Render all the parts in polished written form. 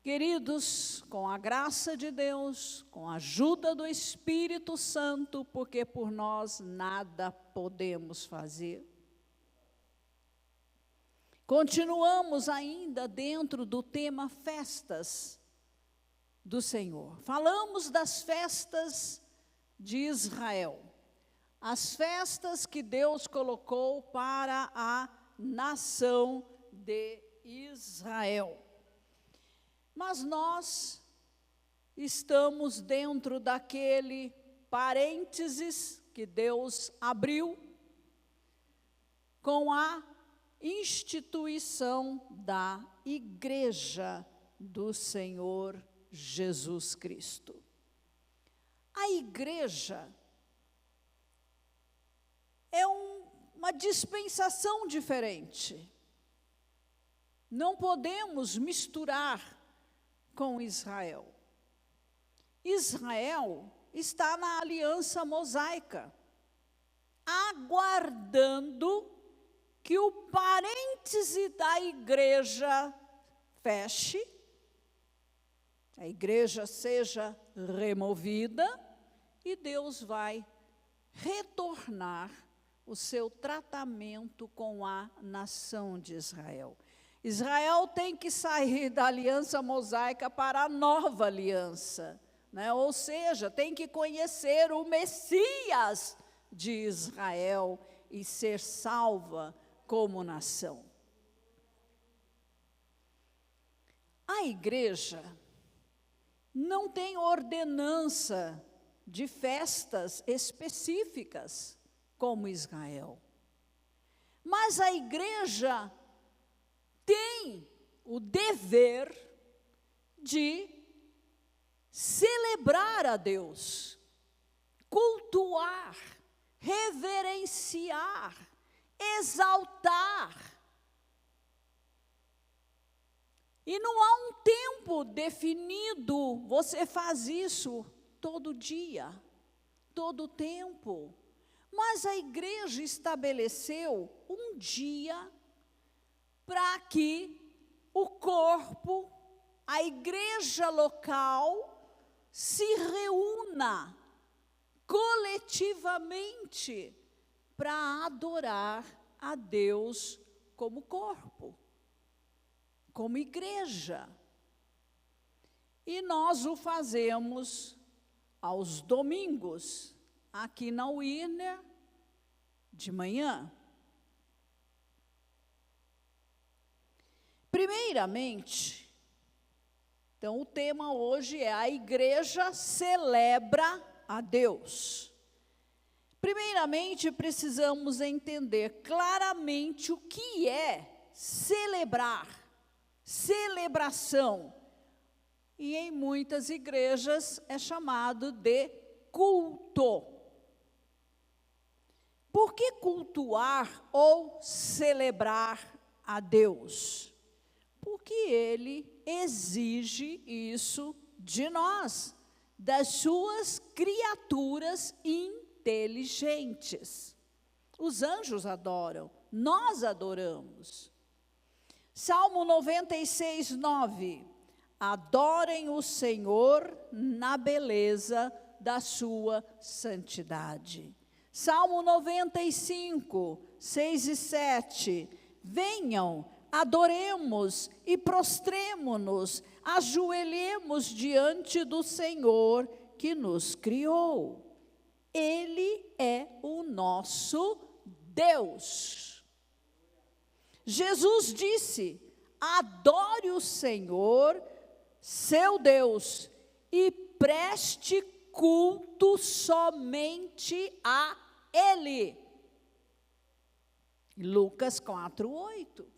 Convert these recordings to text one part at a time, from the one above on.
Queridos, com a graça de Deus, com a ajuda do Espírito Santo, porque por nós nada podemos fazer. Continuamos ainda dentro do tema festas do Senhor. Falamos das festas de Israel, as festas que Deus colocou para a nação de Israel. Mas nós estamos dentro daquele parênteses que Deus abriu com a instituição da Igreja do Senhor Jesus Cristo. A igreja é uma dispensação diferente. Não podemos misturar com Israel. Israel está na aliança mosaica, aguardando que o parêntese da igreja feche, a igreja seja removida e Deus vai retornar o seu tratamento com a nação de Israel. Israel tem que sair da aliança mosaica para a nova aliança, né? Ou seja, tem que conhecer o Messias de Israel e ser salva como nação. A igreja não tem ordenança de festas específicas como Israel, mas a igreja tem o dever de celebrar a Deus, cultuar, reverenciar, exaltar. E não há um tempo definido, você faz isso todo dia, todo tempo. Mas a igreja estabeleceu um dia para que o corpo, a igreja local, se reúna coletivamente para adorar a Deus como corpo, como igreja. E nós o fazemos aos domingos, aqui na Wiener, de manhã. Primeiramente, então o tema hoje é a igreja celebra a Deus. Primeiramente, precisamos entender claramente o que é celebrar, celebração. E em muitas igrejas é chamado de culto. Por que cultuar ou celebrar a Deus? Porque Ele exige isso de nós, das suas criaturas inteligentes. Os anjos adoram, nós adoramos. Salmo 96, 9. Adorem o Senhor na beleza da sua santidade. Salmo 95, 6 e 7. Venham, adoremos e prostremo-nos, ajoelhemos diante do Senhor que nos criou. Ele é o nosso Deus. Jesus disse: adore o Senhor, seu Deus, e preste culto somente a Ele. Lucas 4, 8.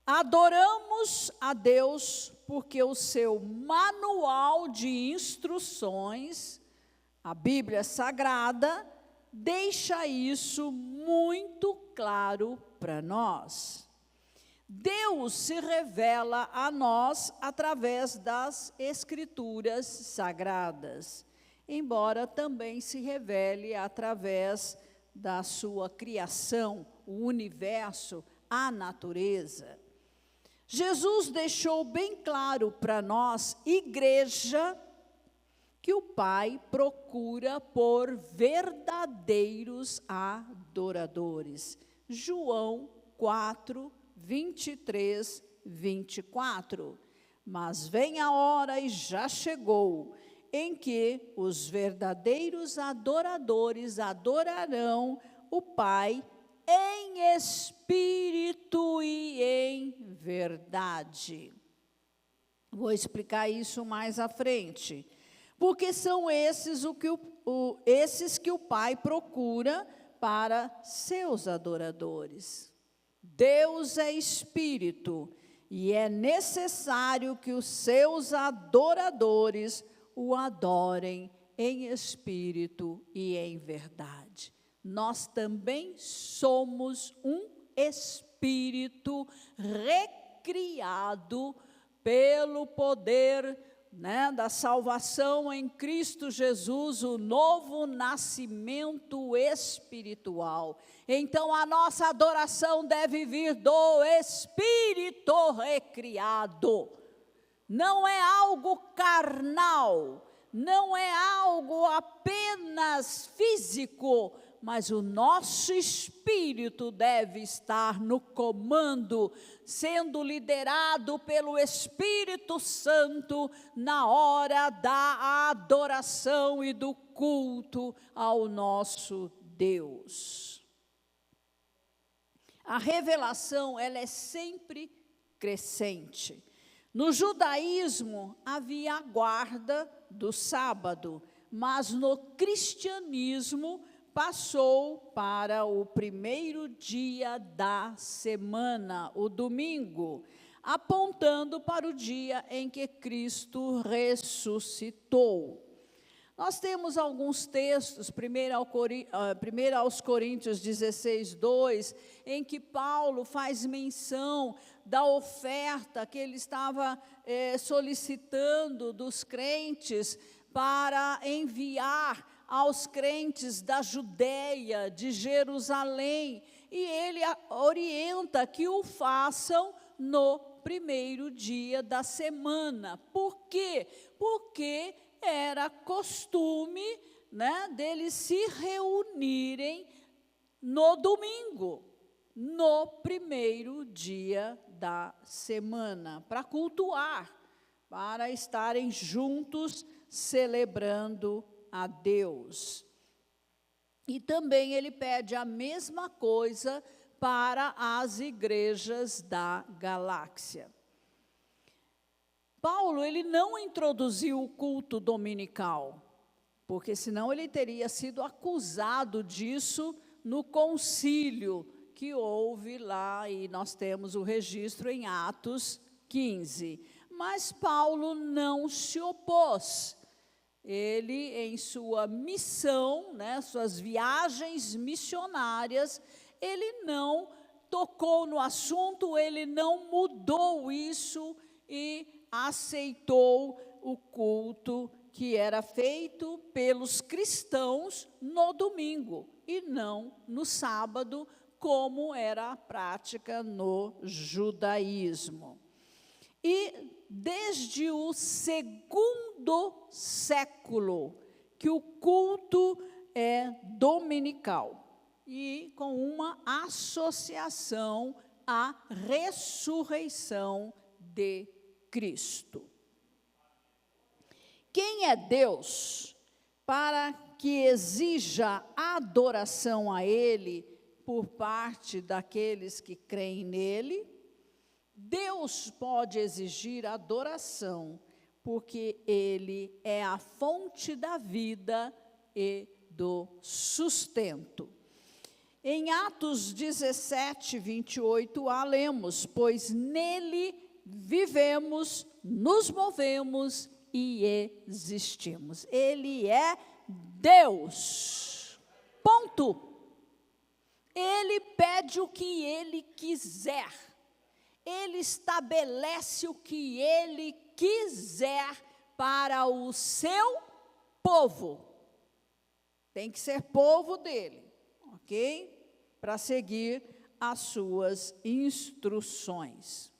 Adoramos a Deus porque o seu manual de instruções, a Bíblia Sagrada, deixa isso muito claro para nós. Deus se revela a nós através das Escrituras Sagradas, embora também se revele através da sua criação, o universo, a natureza. Jesus deixou bem claro para nós, igreja, que o Pai procura por verdadeiros adoradores. João 4, 23, 24. Mas vem a hora e já chegou, em que os verdadeiros adoradores adorarão o Pai em espírito e em verdade. Vou explicar isso mais à frente. Porque são esses esses que o Pai procura para seus adoradores. Deus é espírito e é necessário que os seus adoradores o adorem em espírito e em verdade. Nós também somos um espírito recriado pelo poder, da salvação em Cristo Jesus, o novo nascimento espiritual. Então, a nossa adoração deve vir do Espírito recriado. Não é algo carnal, não é algo apenas físico, mas o nosso espírito deve estar no comando, sendo liderado pelo Espírito Santo na hora da adoração e do culto ao nosso Deus. A revelação, ela é sempre crescente. No judaísmo, havia a guarda do sábado, mas no cristianismo, passou para o primeiro dia da semana, o domingo, apontando para o dia em que Cristo ressuscitou. Nós temos alguns textos, 1 aos Coríntios 16, 2, em que Paulo faz menção da oferta que ele estava solicitando dos crentes para enviar aos crentes da Judéia, de Jerusalém, e ele orienta que o façam no primeiro dia da semana. Por quê? Porque era costume, deles se reunirem no domingo, no primeiro dia da semana, para cultuar, para estarem juntos celebrando a Deus. E também ele pede a mesma coisa para as igrejas da galáxia. Paulo, ele não introduziu o culto dominical, porque senão ele teria sido acusado disso no concílio que houve lá, e nós temos o registro em Atos 15. Mas Paulo não se opôs. Ele, em sua missão, suas viagens missionárias, ele não tocou no assunto, ele não mudou isso e aceitou o culto que era feito pelos cristãos no domingo e não no sábado, como era a prática no judaísmo. E desde o segundo século que o culto é dominical e com uma associação à ressurreição de Cristo. Quem é Deus para que exija adoração a Ele por parte daqueles que creem nele? Deus pode exigir adoração, porque Ele é a fonte da vida e do sustento. Em Atos 17, 28, lemos: pois nele vivemos, nos movemos e existimos. Ele é Deus. Ponto. Ele pede o que Ele quiser. Ele estabelece o que Ele quiser para o seu povo. Tem que ser povo dele, ok? Para seguir as suas instruções.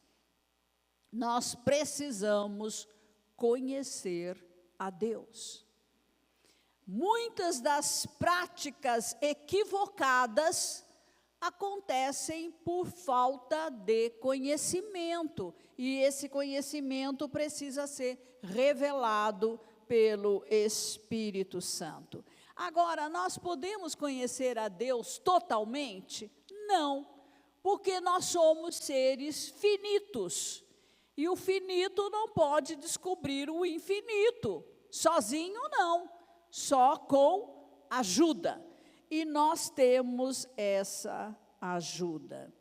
nós precisamos conhecer a Deus. Muitas das práticas equivocadas acontecem por falta de conhecimento, e esse conhecimento precisa ser revelado pelo Espírito Santo. Agora, nós podemos conhecer a Deus totalmente? Não, porque nós somos seres finitos, e o finito não pode descobrir o infinito, sozinho não, só com ajuda. E nós temos essa ajuda.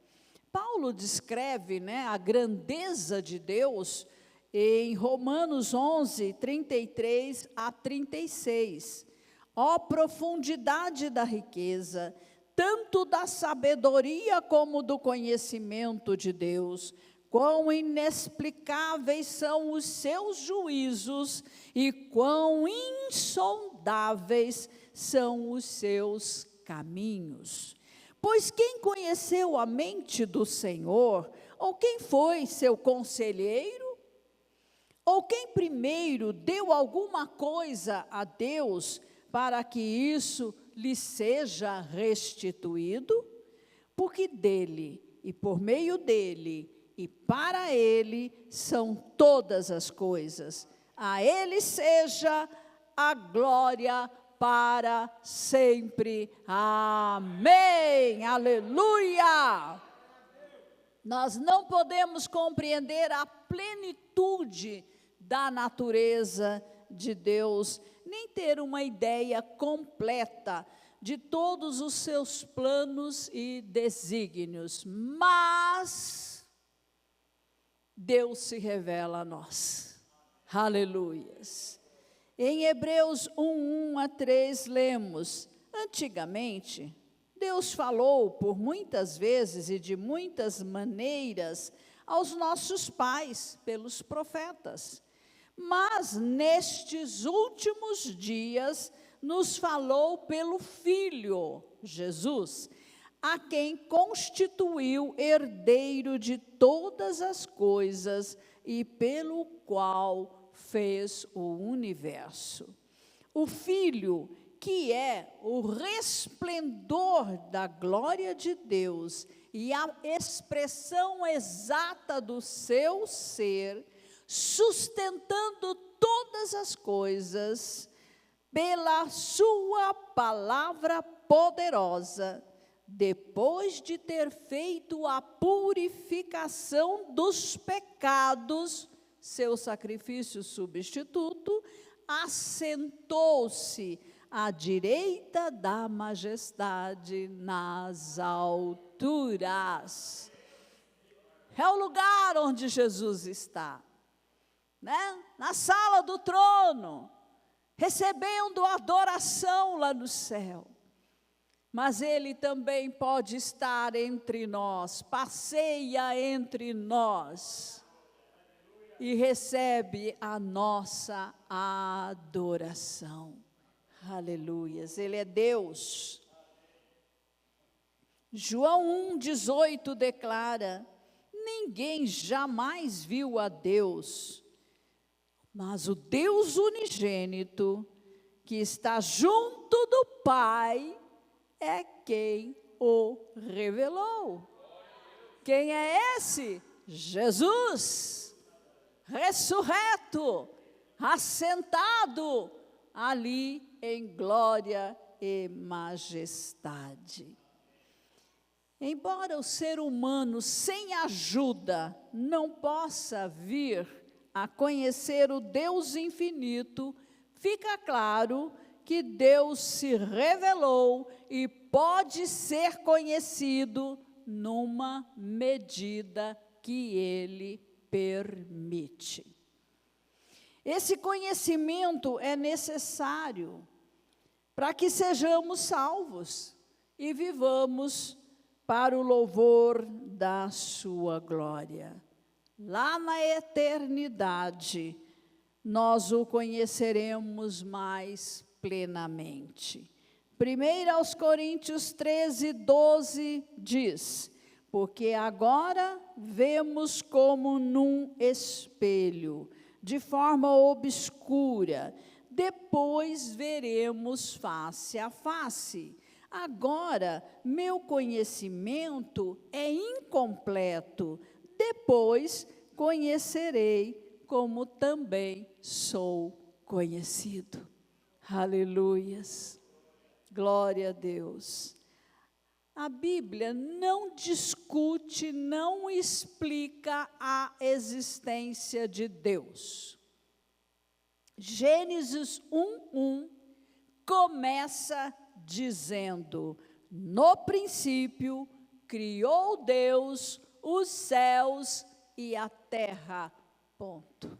Paulo descreve, a grandeza de Deus em Romanos 11, 33 a 36. Ó profundidade da riqueza, tanto da sabedoria como do conhecimento de Deus, quão inexplicáveis são os seus juízos e quão insondáveis são os seus caminhos. Pois quem conheceu a mente do Senhor, ou quem foi seu conselheiro, ou quem primeiro deu alguma coisa a Deus para que isso lhe seja restituído? Porque dele, e por meio dele, e para ele são todas as coisas. A ele seja a glória para sempre. Amém. Aleluia. Nós não podemos compreender a plenitude da natureza de Deus, nem ter uma ideia completa de todos os seus planos e desígnios, mas Deus se revela a nós. Aleluias. Em Hebreus 1, 1 a 3, lemos: antigamente, Deus falou por muitas vezes e de muitas maneiras aos nossos pais, pelos profetas. Mas nestes últimos dias, nos falou pelo Filho, Jesus, a quem constituiu herdeiro de todas as coisas e pelo qual fez o universo. O Filho, que é o resplendor da glória de Deus e a expressão exata do seu ser, sustentando todas as coisas pela sua palavra poderosa, depois de ter feito a purificação dos pecados, seu sacrifício substituto, assentou-se à direita da majestade nas alturas. É o lugar onde Jesus está, na sala do trono, recebendo adoração lá no céu. Mas Ele também pode estar entre nós, passeia entre nós e recebe a nossa adoração. Aleluias, Ele é Deus. João 1,18 declara: ninguém jamais viu a Deus, mas o Deus unigênito, que está junto do Pai, é quem o revelou. Quem é esse? Jesus, ressurreto, assentado ali em glória e majestade. Embora o ser humano sem ajuda não possa vir a conhecer o Deus infinito, fica claro que Deus se revelou e pode ser conhecido numa medida que Ele permite. Esse conhecimento é necessário para que sejamos salvos e vivamos para o louvor da sua glória. Lá na eternidade, nós o conheceremos mais plenamente. 1 Coríntios 13, 12 diz: porque agora vemos como num espelho, de forma obscura, depois veremos face a face. Agora, meu conhecimento é incompleto, depois conhecerei como também sou conhecido. Aleluias. Glória a Deus. A Bíblia não discute, não explica a existência de Deus. Gênesis 1:1 começa dizendo: no princípio criou Deus os céus e a terra. Ponto.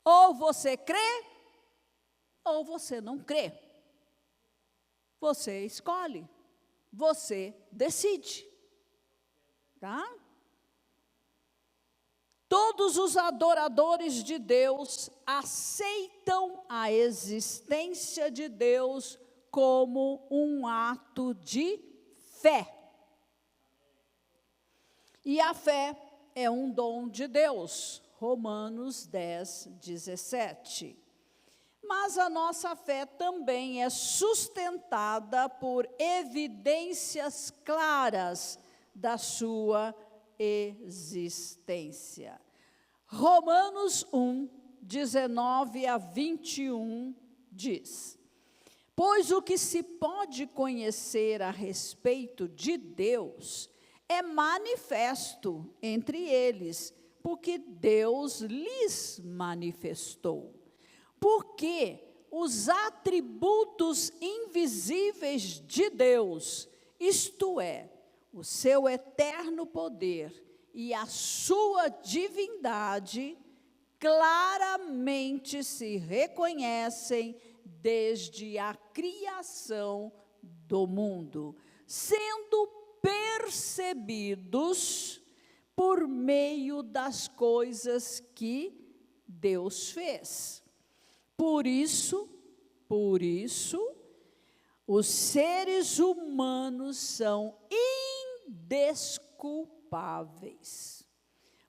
Ou você crê, ou você não crê. Você escolhe. Você decide, tá? Todos os adoradores de Deus aceitam a existência de Deus como um ato de fé. E a fé é um dom de Deus, Romanos 10:17. Mas a nossa fé também é sustentada por evidências claras da sua existência. Romanos 1:19-21 diz: pois o que se pode conhecer a respeito de Deus é manifesto entre eles, porque Deus lhes manifestou. Porque os atributos invisíveis de Deus, isto é, o seu eterno poder e a sua divindade, claramente se reconhecem desde a criação do mundo, sendo percebidos por meio das coisas que Deus fez. Por isso, os seres humanos são indesculpáveis,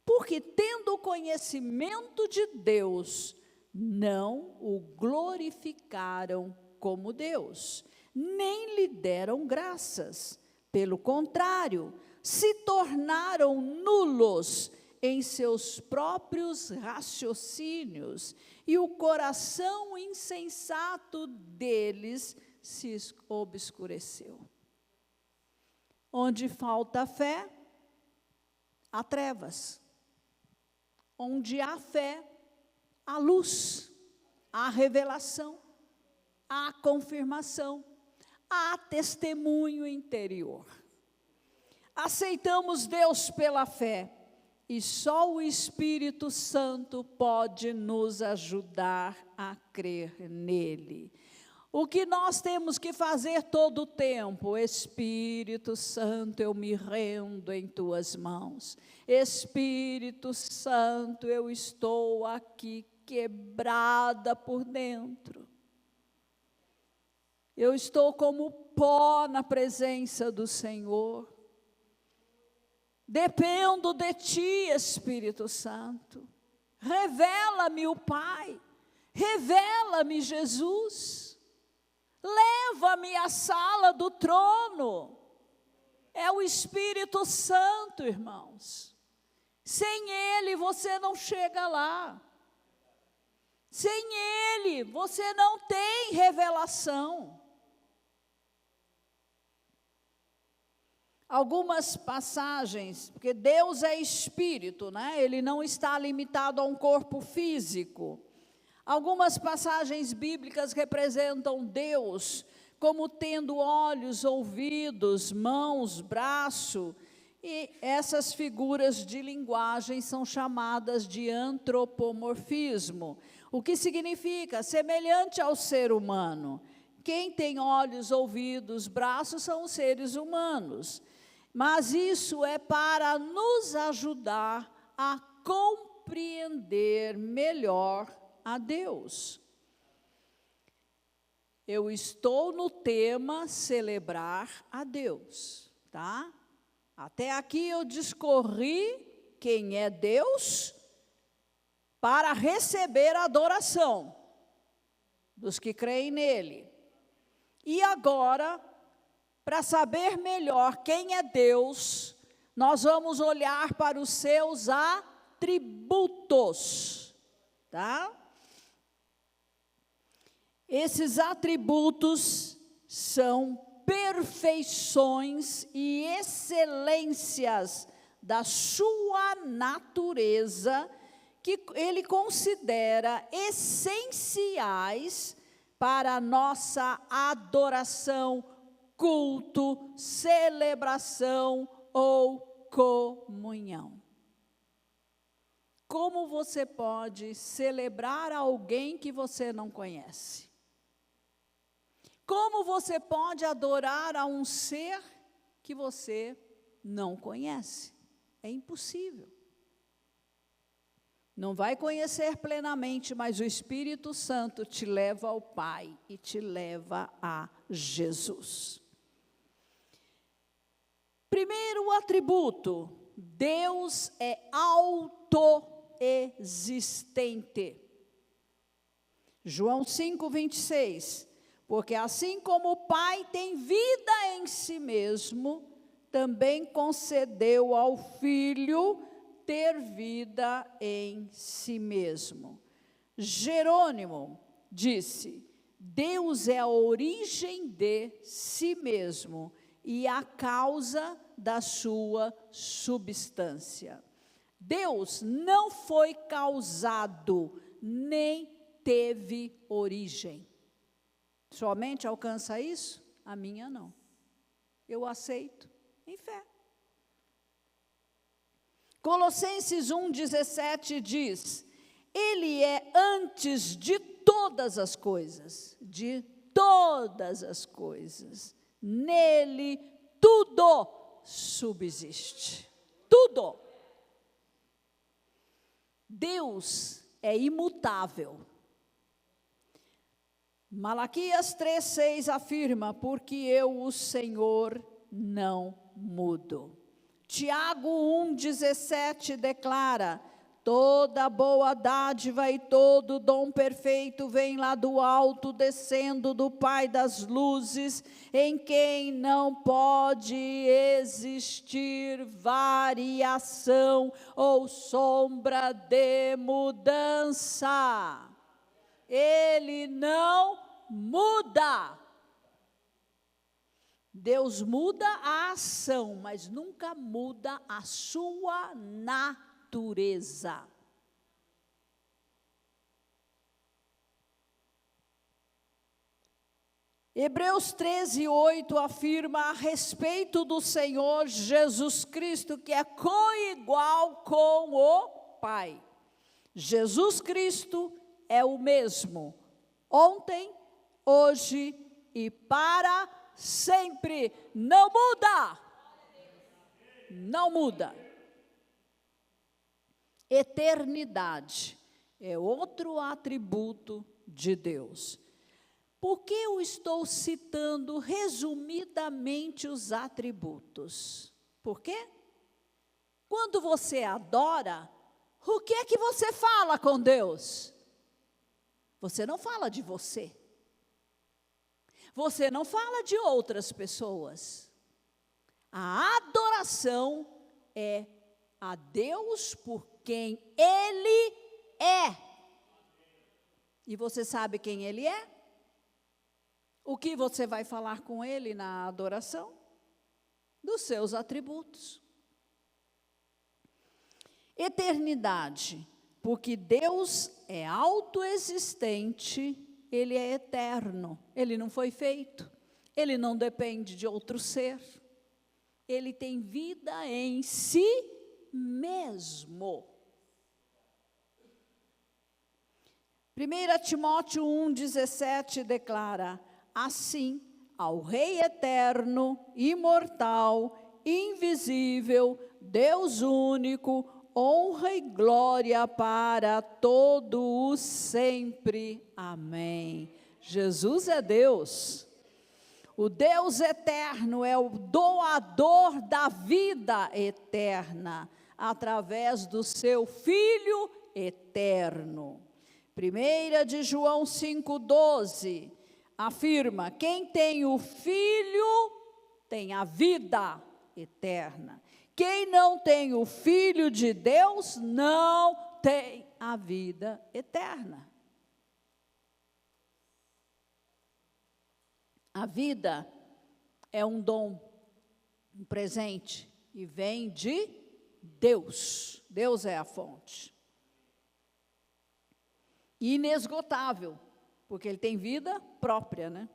porque tendo conhecimento de Deus, não o glorificaram como Deus, nem lhe deram graças. Pelo contrário, se tornaram nulos em seus próprios raciocínios, e o coração insensato deles se obscureceu. Onde falta fé, há trevas. Onde há fé, há luz, há revelação, há confirmação, há testemunho interior. Aceitamos Deus pela fé, e só o Espírito Santo pode nos ajudar a crer nele. O que nós temos que fazer todo o tempo? Espírito Santo, eu me rendo em tuas mãos. Espírito Santo, eu estou aqui quebrada por dentro. Eu estou como pó na presença do Senhor. Dependo de ti, Espírito Santo. Revela-me o Pai. Revela-me Jesus. Leva-me à sala do trono. É o Espírito Santo, irmãos. Sem Ele você não chega lá. Sem Ele você não tem revelação. Algumas passagens, porque Deus é Espírito, né? Ele não está limitado a um corpo físico. Algumas passagens bíblicas representam Deus como tendo olhos, ouvidos, mãos, braço, e essas figuras de linguagem são chamadas de antropomorfismo, o que significa semelhante ao ser humano. Quem tem olhos, ouvidos, braços são os seres humanos, mas isso é para nos ajudar a compreender melhor a Deus. Eu estou no tema celebrar a Deus, tá? Até aqui eu discorri quem é Deus para receber a adoração dos que creem nele. E agora, para saber melhor quem é Deus, nós vamos olhar para os seus atributos, tá? Esses atributos são perfeições e excelências da sua natureza, que ele considera essenciais para a nossa adoração, culto, celebração ou comunhão. Como você pode celebrar alguém que você não conhece? Como você pode adorar a um ser que você não conhece? É impossível. Não vai conhecer plenamente, mas o Espírito Santo te leva ao Pai e te leva a Jesus. Primeiro atributo: Deus é autoexistente. João 5:26. Porque assim como o Pai tem vida em si mesmo, também concedeu ao Filho ter vida em si mesmo. Jerônimo disse: Deus é a origem de si mesmo e a causa da sua substância. Deus não foi causado, nem teve origem. Sua mente alcança isso? A minha não. Eu aceito em fé. Colossenses 1:17 diz: Ele é antes de todas as coisas, de todas as coisas. Nele tudo subsiste. Tudo. Deus é imutável. Malaquias 3:6 afirma: porque eu, o Senhor, não mudo. Tiago 1:17 declara: toda boa dádiva e todo dom perfeito vem lá do alto, descendo do Pai das luzes, em quem não pode existir variação ou sombra de mudança. Ele não muda. Deus muda a ação, mas nunca muda a sua natureza. Hebreus 13:8 afirma a respeito do Senhor Jesus Cristo, que é coigual com o Pai. Jesus Cristo é o mesmo, ontem, hoje e para sempre. Não muda. Não muda. Eternidade é outro atributo de Deus. Por que eu estou citando resumidamente os atributos? Por quê? Quando você adora, o que é que você fala com Deus? Você não fala de você. Você não fala de outras pessoas. A adoração é a Deus por quem Ele é. E você sabe quem Ele é? O que você vai falar com Ele na adoração? Dos seus atributos. Eternidade, porque Deus é autoexistente, Ele é eterno, Ele não foi feito, Ele não depende de outro ser, Ele tem vida em si mesmo. 1 Timóteo 1,17 declara: assim, ao Rei eterno, imortal, invisível, Deus único, honra e glória para todo o sempre. Amém. Jesus é Deus. O Deus eterno é o doador da vida eterna, através do seu Filho eterno. 1 de João 5,12 afirma: quem tem o Filho tem a vida eterna. Quem não tem o Filho de Deus não tem a vida eterna. A vida é um dom, um presente, e vem de Deus. Deus é a fonte. Inesgotável, porque Ele tem vida própria, né?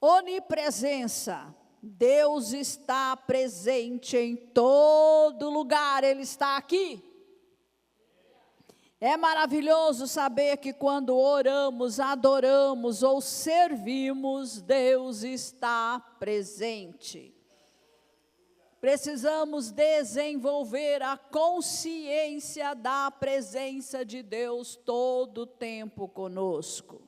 Onipresença. Deus está presente em todo lugar, Ele está aqui. É maravilhoso saber que quando oramos, adoramos ou servimos, Deus está presente. Precisamos desenvolver a consciência da presença de Deus todo o tempo conosco.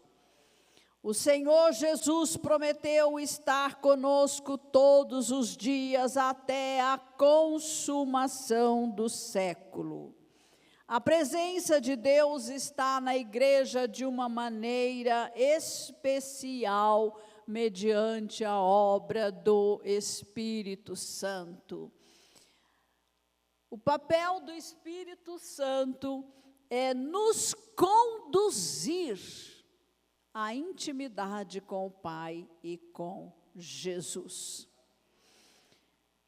O Senhor Jesus prometeu estar conosco todos os dias até a consumação do século. A presença de Deus está na igreja de uma maneira especial, mediante a obra do Espírito Santo. O papel do Espírito Santo é nos conduzir à intimidade com o Pai e com Jesus.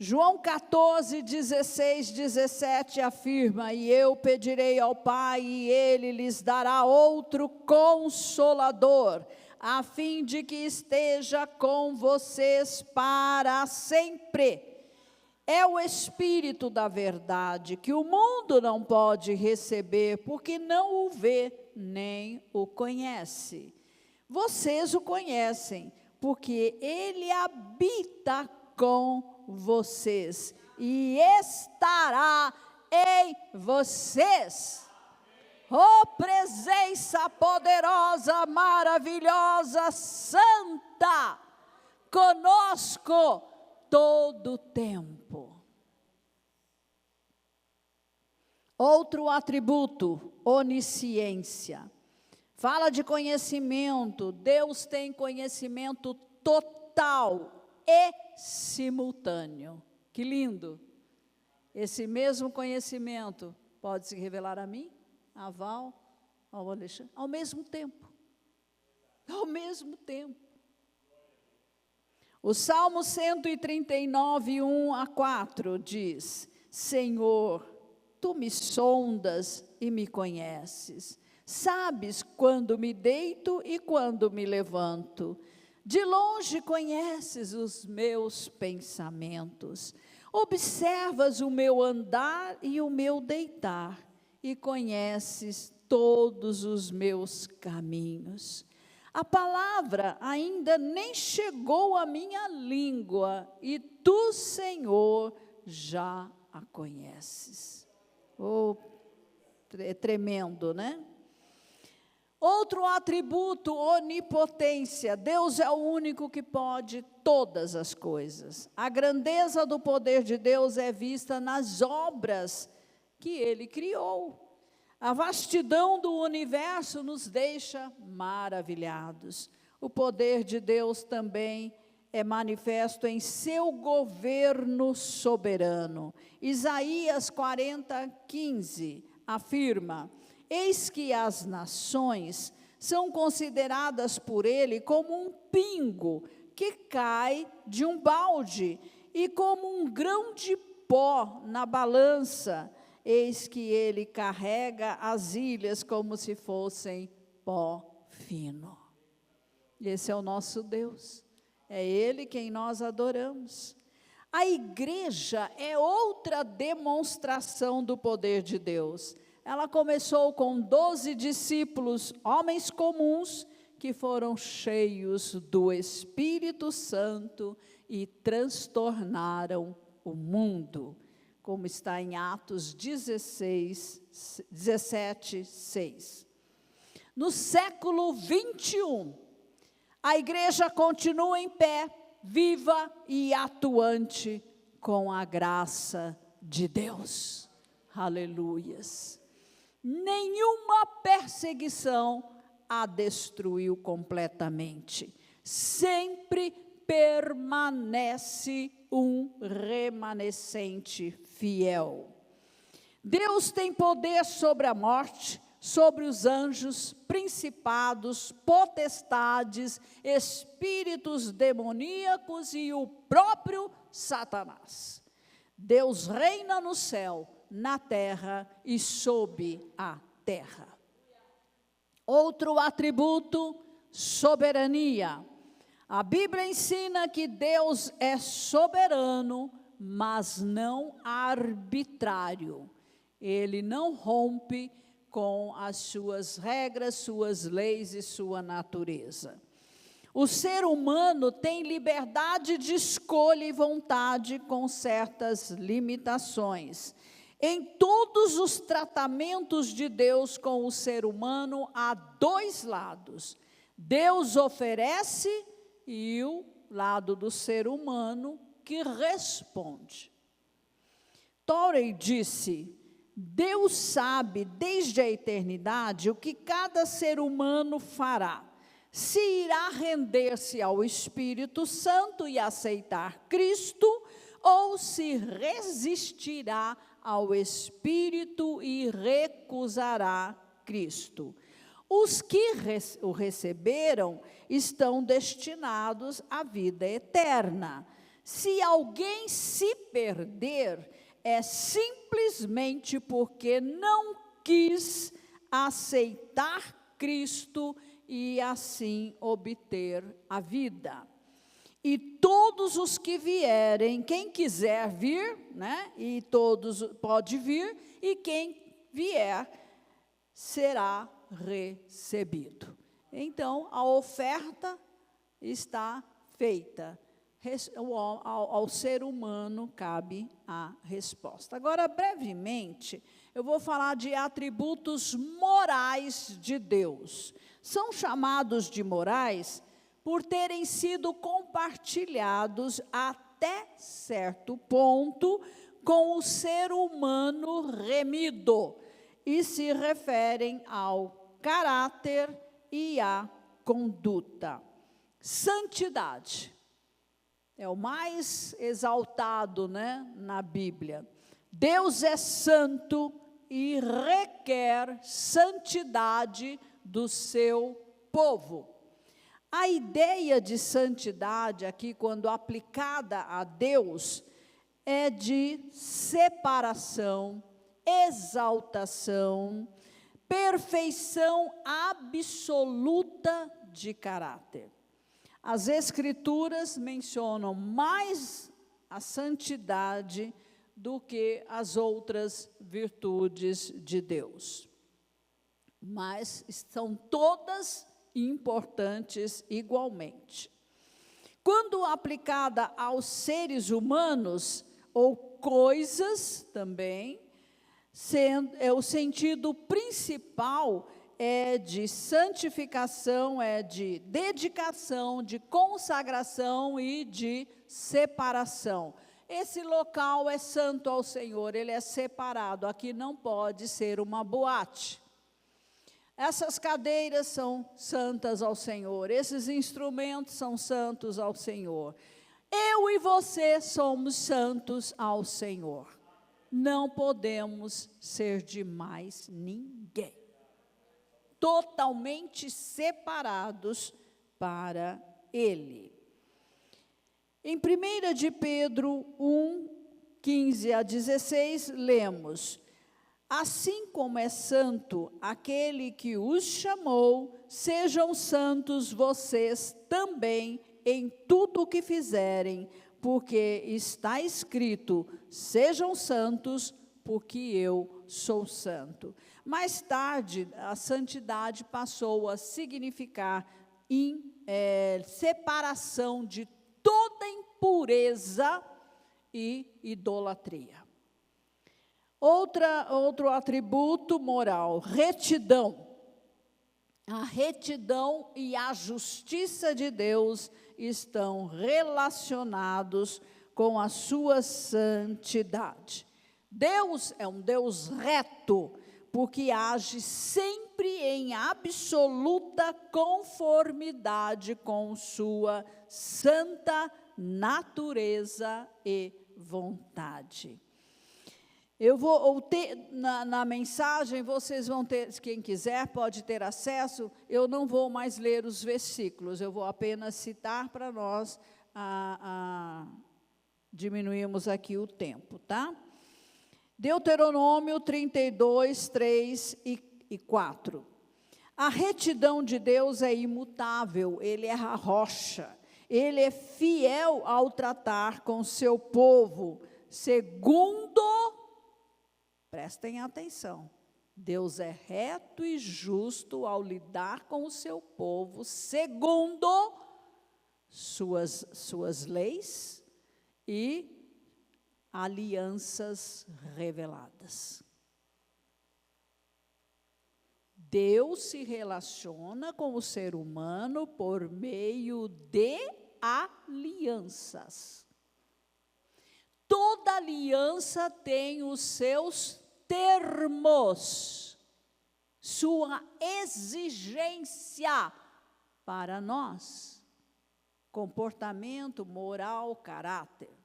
João 14, 16, 17 afirma: e eu pedirei ao Pai, e Ele lhes dará outro Consolador, a fim de que esteja com vocês para sempre. É o Espírito da verdade, que o mundo não pode receber, porque não o vê, nem o conhece. Vocês o conhecem, porque Ele habita com vocês e estará em vocês. Oh, presença poderosa, maravilhosa, santa, conosco todo o tempo. Outro atributo, onisciência. Fala de conhecimento. Deus tem conhecimento total e simultâneo. Que lindo! Esse mesmo conhecimento pode se revelar a mim, a Val, ao Alexandre, ao mesmo tempo. Ao mesmo tempo. O Salmo 139, 1 a 4 diz: Senhor, Tu me sondas e me conheces. Sabes quando me deito e quando me levanto. De longe conheces os meus pensamentos. Observas o meu andar e o meu deitar, e conheces todos os meus caminhos. A palavra ainda nem chegou à minha língua, e Tu, Senhor, já a conheces. Oh, é tremendo, né? Outro atributo, onipotência. Deus é o único que pode todas as coisas. A grandeza do poder de Deus é vista nas obras que Ele criou. A vastidão do universo nos deixa maravilhados. O poder de Deus também é manifesto em seu governo soberano. Isaías 40, 15 afirma: eis que as nações são consideradas por Ele como um pingo que cai de um balde, e como um grão de pó na balança. Eis que Ele carrega as ilhas como se fossem pó fino. Esse é o nosso Deus. É Ele quem nós adoramos. A igreja é outra demonstração do poder de Deus. Ela começou com 12 discípulos, homens comuns, que foram cheios do Espírito Santo e transtornaram o mundo, como está em Atos 17, 6. No século 21, A igreja continua em pé, viva e atuante com a graça de Deus. Aleluias. Nenhuma perseguição a destruiu completamente. Sempre permanece um remanescente fiel. Deus tem poder sobre a morte, sobre os anjos, principados, potestades, espíritos demoníacos e o próprio Satanás. Deus reina no céu, na terra e sob a terra. Outro atributo, soberania. A Bíblia ensina que Deus é soberano, mas não arbitrário. Ele não rompe com as suas regras, suas leis e sua natureza. O ser humano tem liberdade de escolha e vontade com certas limitações. Em todos os tratamentos de Deus com o ser humano, há dois lados. Deus oferece e o lado do ser humano que responde. Torrey disse: Deus sabe desde a eternidade o que cada ser humano fará. Se irá render-se ao Espírito Santo e aceitar Cristo, ou se resistirá ao Espírito e recusará Cristo. Os que o receberam estão destinados à vida eterna. Se alguém se perder, é simplesmente porque não quis aceitar Cristo e assim obter a vida. E todos os que vierem, quem quiser vir, né? E todos pode vir, e quem vier será recebido. Então, a oferta está feita. Ao ser humano cabe a resposta. Agora, brevemente, eu vou falar de atributos morais de Deus. São chamados de morais por terem sido compartilhados até certo ponto com o ser humano remido, e se referem ao caráter e à conduta. Santidade é o mais exaltado, né, na Bíblia. Deus é santo e requer santidade do seu povo. A ideia de santidade aqui, quando aplicada a Deus, é de separação, exaltação, perfeição absoluta de caráter. As Escrituras mencionam mais a santidade do que as outras virtudes de Deus. Mas são todas importantes igualmente. Quando aplicada aos seres humanos, ou coisas também, o sentido principal é de santificação, é de dedicação, de consagração e de separação. Esse local é santo ao Senhor, ele é separado, aqui não pode ser uma boate. Essas cadeiras são santas ao Senhor, esses instrumentos são santos ao Senhor. Eu e você somos santos ao Senhor. Não podemos ser de mais ninguém. Totalmente separados para Ele. Em 1 de Pedro 1, 15 a 16, lemos: assim como é santo aquele que os chamou, sejam santos vocês também em tudo o que fizerem, porque está escrito: sejam santos, porque eu sou santo. Mais tarde, a santidade passou a significar separação de toda impureza e idolatria. Outro atributo moral, retidão. A retidão e a justiça de Deus estão relacionados com a sua santidade. Deus é um Deus reto, porque age sempre em absoluta conformidade com sua santa natureza e vontade. Eu vou ter, na mensagem, vocês vão ter, quem quiser pode ter acesso, eu não vou mais ler os versículos, eu vou apenas citar para nós, diminuirmos aqui o tempo, tá? Deuteronômio 32, 3 e 4. A retidão de Deus é imutável, Ele é a rocha, Ele é fiel ao tratar com seu povo, segundo... Prestem atenção, Deus é reto e justo ao lidar com o seu povo, segundo suas leis e alianças reveladas. Deus se relaciona com o ser humano por meio de alianças. Toda aliança tem os seus termos, sua exigência para nós, comportamento, moral, caráter.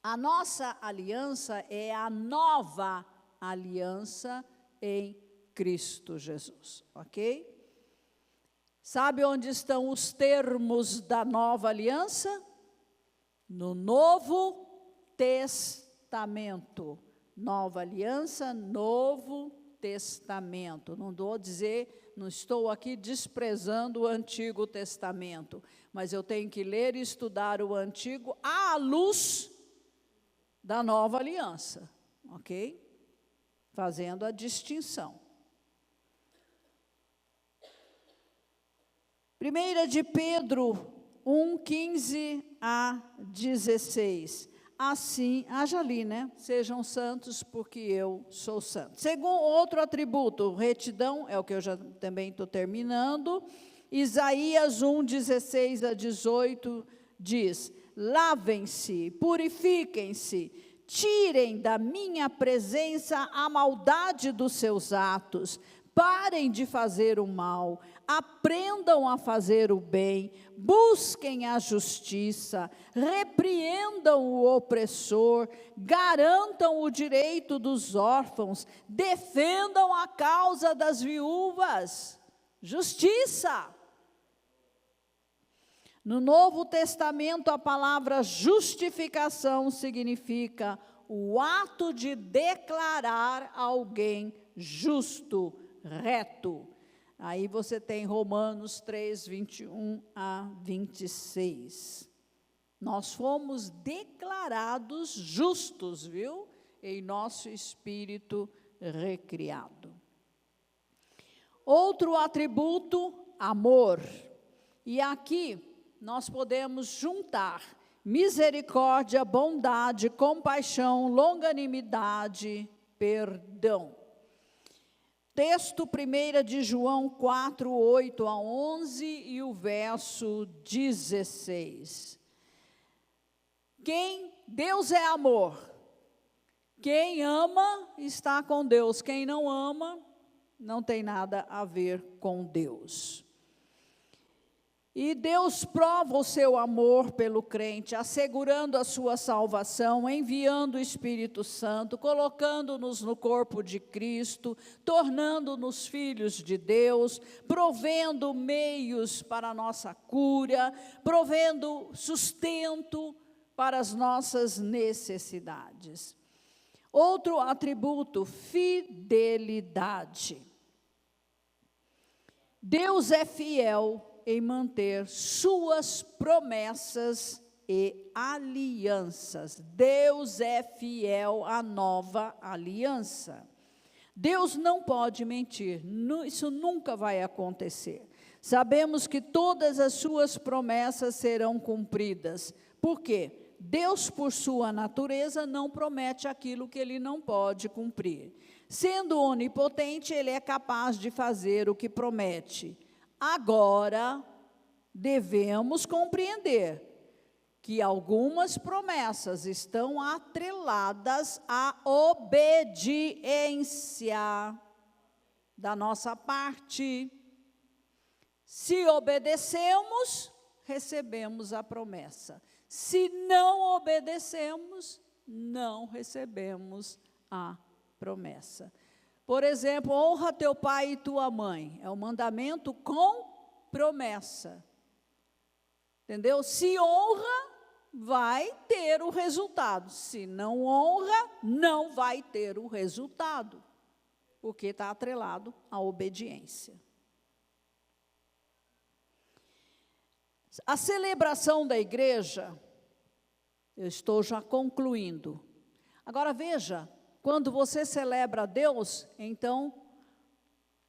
A nossa aliança é a nova aliança em Cristo Jesus, ok? Sabe onde estão os termos da nova aliança? No Novo Testamento. Nova aliança, Novo Testamento. Não estou aqui desprezando o Antigo Testamento, mas eu tenho que ler e estudar o Antigo à luz da Nova Aliança, ok? Fazendo a distinção. 1 de Pedro 1, 15 a 16. Assim, haja ali, né? Sejam santos, porque eu sou santo. Segundo outro atributo, retidão, é o que eu já também estou terminando. Isaías 1, 16 a 18 diz: lavem-se, purifiquem-se, tirem da minha presença a maldade dos seus atos. Parem de fazer o mal, aprendam a fazer o bem, busquem a justiça, repreendam o opressor, garantam o direito dos órfãos, defendam a causa das viúvas. Justiça. No Novo Testamento, a palavra justificação significa o ato de declarar alguém justo, reto. Aí você tem Romanos 3, 21 a 26. Nós fomos declarados justos, viu? Em nosso espírito recriado. Outro atributo, amor. E aqui nós podemos juntar misericórdia, bondade, compaixão, longanimidade, perdão. Texto 1 de João 4, 8 a 11 e o verso 16. Deus é amor. Quem ama está com Deus. Quem não ama não tem nada a ver com Deus. E Deus prova o seu amor pelo crente, assegurando a sua salvação, enviando o Espírito Santo, colocando-nos no corpo de Cristo, tornando-nos filhos de Deus, provendo meios para a nossa cura, provendo sustento para as nossas necessidades. Outro atributo, fidelidade. Deus é fiel em manter suas promessas e alianças. Deus é fiel à nova aliança. Deus não pode mentir, isso nunca vai acontecer. Sabemos que todas as suas promessas serão cumpridas. Por quê? Deus, por sua natureza, não promete aquilo que Ele não pode cumprir. Sendo onipotente, ele é capaz de fazer o que promete. Agora, devemos compreender que algumas promessas estão atreladas à obediência da nossa parte. Se obedecemos, recebemos a promessa. Se não obedecemos, não recebemos a promessa. Por exemplo, honra teu pai e tua mãe. É um mandamento com promessa. Entendeu? Se honra, vai ter o resultado. Se não honra, não vai ter o resultado. Porque está atrelado à obediência. A celebração da igreja, eu estou já concluindo. Agora veja, quando você celebra a Deus, então,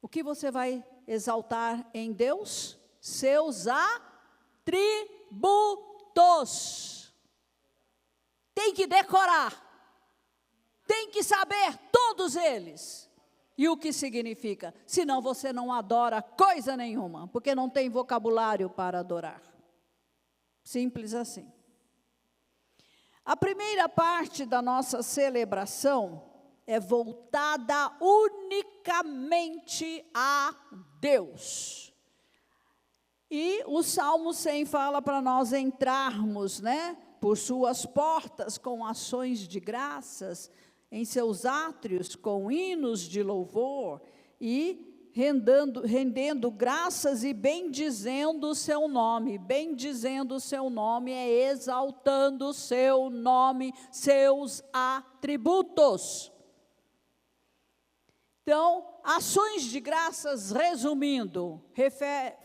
o que você vai exaltar em Deus? Seus atributos. Tem que decorar, tem que saber todos eles. E o que significa? Senão você não adora coisa nenhuma, porque não tem vocabulário para adorar. Simples assim. A primeira parte da nossa celebração é voltada unicamente a Deus. E o Salmo 100 fala para nós entrarmos, por suas portas com ações de graças, em seus átrios com hinos de louvor e rendendo graças e bendizendo o seu nome. Bendizendo o seu nome é exaltando o seu nome, seus atributos. Então, ações de graças, resumindo,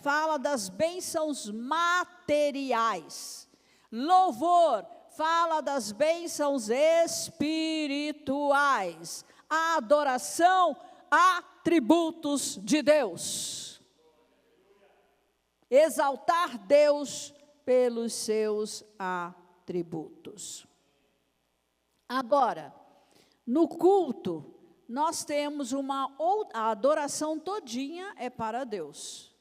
fala das bênçãos materiais. Louvor fala das bênçãos espirituais. A adoração, atributos de Deus. Exaltar Deus pelos seus atributos. Agora, no culto, nós temos a adoração todinha é para Deus.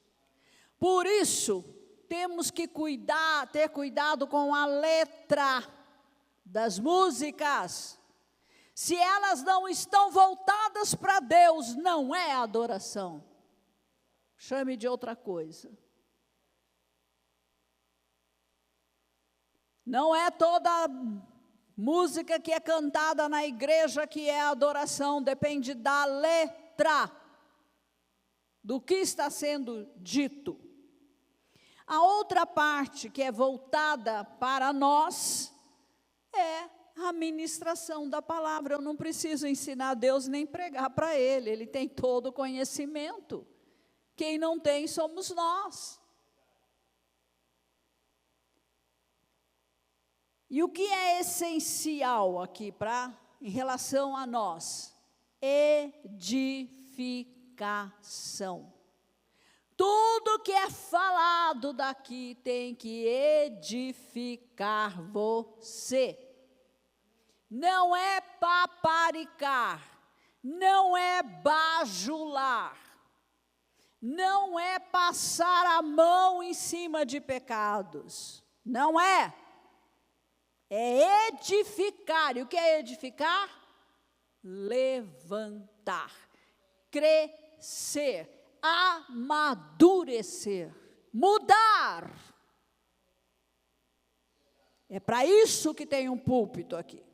Por isso, temos que ter cuidado com a letra das músicas. Se elas não estão voltadas para Deus, não é adoração. Chame de outra coisa. Não é toda música que é cantada na igreja que é adoração, depende da letra, do que está sendo dito. A outra parte que é voltada para nós é a ministração da palavra. Eu não preciso ensinar a Deus nem pregar para Ele, Ele tem todo o conhecimento. Quem não tem somos nós. E o que é essencial aqui em relação a nós? Edificação. Tudo que é falado daqui tem que edificar você. Não é paparicar, não é bajular, não é passar a mão em cima de pecados, não é. É edificar. E o que é edificar? Levantar, crescer, amadurecer, mudar. É para isso que tem um púlpito aqui.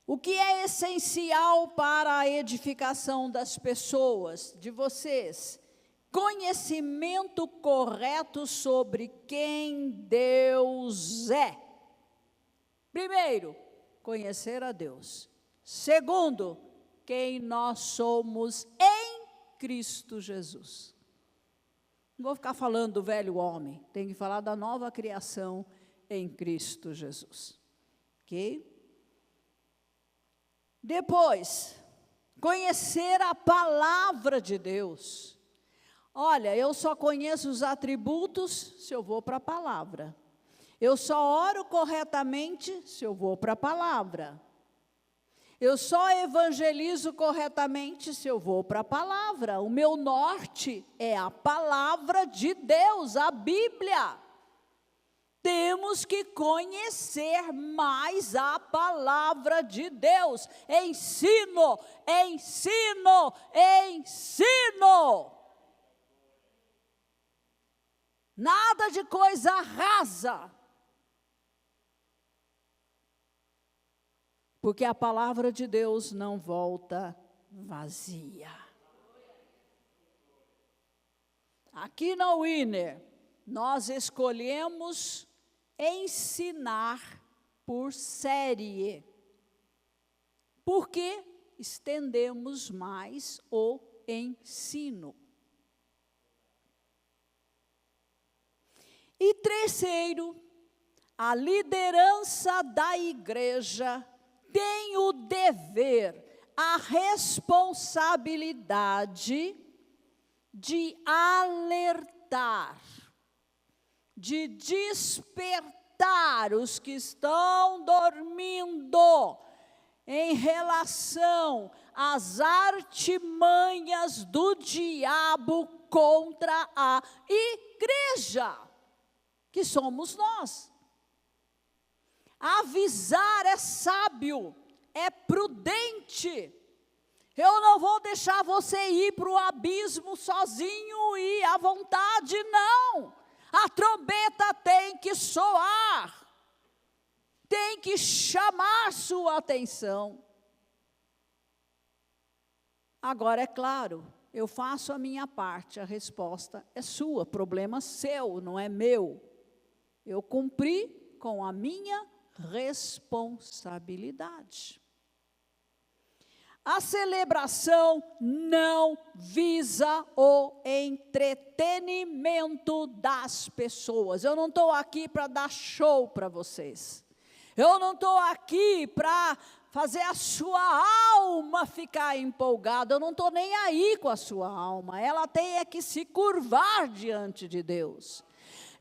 O que é essencial para a edificação das pessoas, de vocês? Conhecimento correto sobre quem Deus é. Primeiro, conhecer a Deus. Segundo, quem nós somos em Cristo Jesus. Não vou ficar falando do velho homem, tem que falar da nova criação em Cristo Jesus. Ok? Depois, conhecer a palavra de Deus. Olha, eu só conheço os atributos se eu vou para a palavra. Eu só oro corretamente se eu vou para a palavra. Eu só evangelizo corretamente se eu vou para a palavra. O meu norte é a palavra de Deus, a Bíblia. Temos que conhecer mais a palavra de Deus. Ensino, ensino, ensino. Nada de coisa rasa. Porque a palavra de Deus não volta vazia. Aqui na Winner, nós escolhemos ensinar por série. Porque estendemos mais o ensino. E terceiro, a liderança da igreja tem o dever, a responsabilidade de alertar, de despertar os que estão dormindo em relação às artimanhas do diabo contra a igreja, que somos nós. Avisar é sábio, é prudente. Eu não vou deixar você ir para o abismo sozinho e à vontade, não. A trombeta tem que soar, tem que chamar sua atenção. Agora, é claro, eu faço a minha parte, a resposta é sua, problema seu, não é meu. Eu cumpri com a minha responsabilidade. A celebração não visa o entretenimento das pessoas. Eu não estou aqui para dar show para vocês. Eu não estou aqui para fazer a sua alma ficar empolgada. Eu não estou nem aí com a sua alma. Ela tem que se curvar diante de Deus.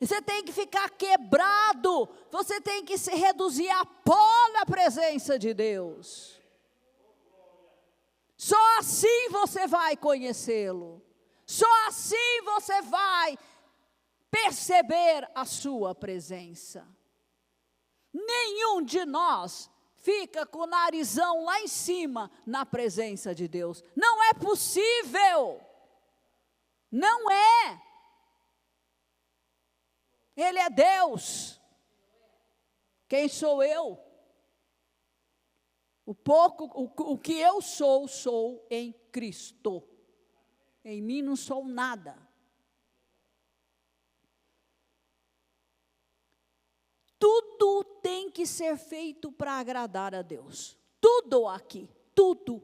Você tem que ficar quebrado, você tem que se reduzir a pó na presença de Deus. Só assim você vai conhecê-lo. Só assim você vai perceber a sua presença. Nenhum de nós fica com o narizão lá em cima na presença de Deus. Não é possível. Não é. Ele é Deus. Quem sou eu? O que eu sou em Cristo. Em mim não sou nada. Tudo tem que ser feito para agradar a Deus. Tudo aqui, tudo.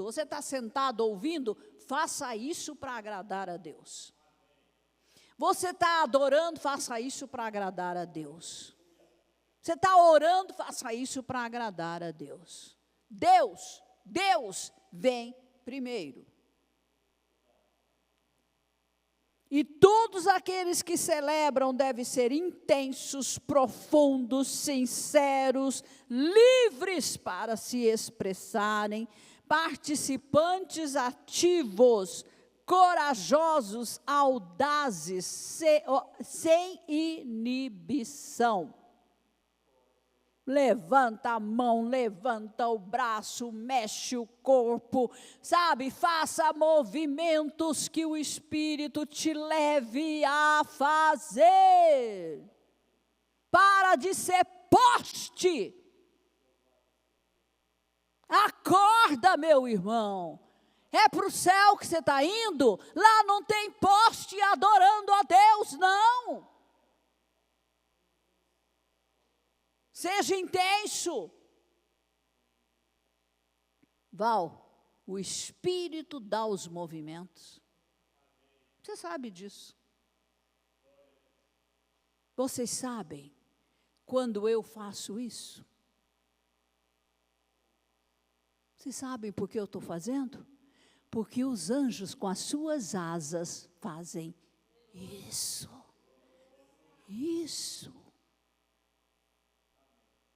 Você está sentado ouvindo? Faça isso para agradar a Deus. Você está adorando, faça isso para agradar a Deus. Você está orando, faça isso para agradar a Deus. Deus vem primeiro. E todos aqueles que celebram devem ser intensos, profundos, sinceros, livres para se expressarem, participantes ativos, corajosos, audazes, sem inibição. Levanta a mão, levanta o braço, mexe o corpo, sabe? Faça movimentos que o Espírito te leve a fazer. Para de ser poste. Acorda, meu irmão. É para o céu que você está indo? Lá não tem poste adorando a Deus, não. Seja intenso. Val, o Espírito dá os movimentos. Você sabe disso. Vocês sabem quando eu faço isso? Vocês sabem por que eu estou fazendo? Porque os anjos com as suas asas fazem isso. Isso.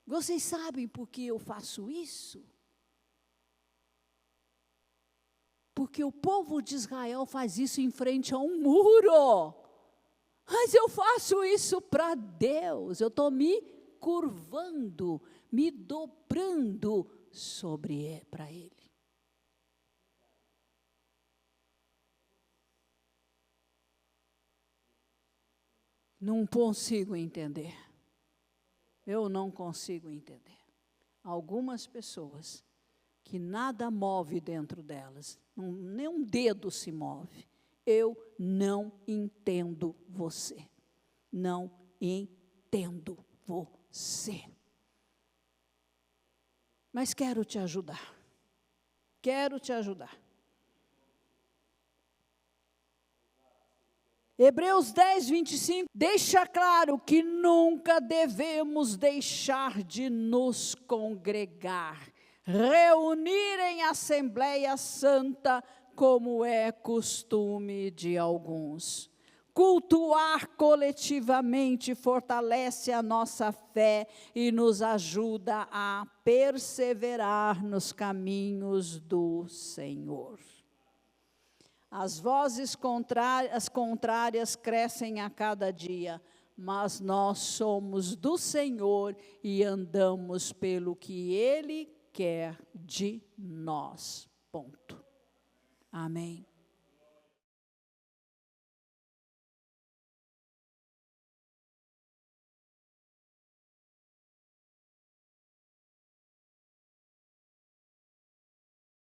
Vocês sabem por que eu faço isso? Porque o povo de Israel faz isso em frente a um muro. Mas eu faço isso para Deus. Eu estou me curvando, me dobrando para Ele. Não consigo entender. Eu não consigo entender. Algumas pessoas que nada move dentro delas, nem um dedo se move. Eu não entendo você. Não entendo você. Mas quero te ajudar. Quero te ajudar. Hebreus 10, 25, deixa claro que nunca devemos deixar de nos congregar, reunir em Assembleia Santa, como é costume de alguns. Cultuar coletivamente fortalece a nossa fé e nos ajuda a perseverar nos caminhos do Senhor. As vozes contrárias crescem a cada dia, mas nós somos do Senhor e andamos pelo que Ele quer de nós. Ponto. Amém.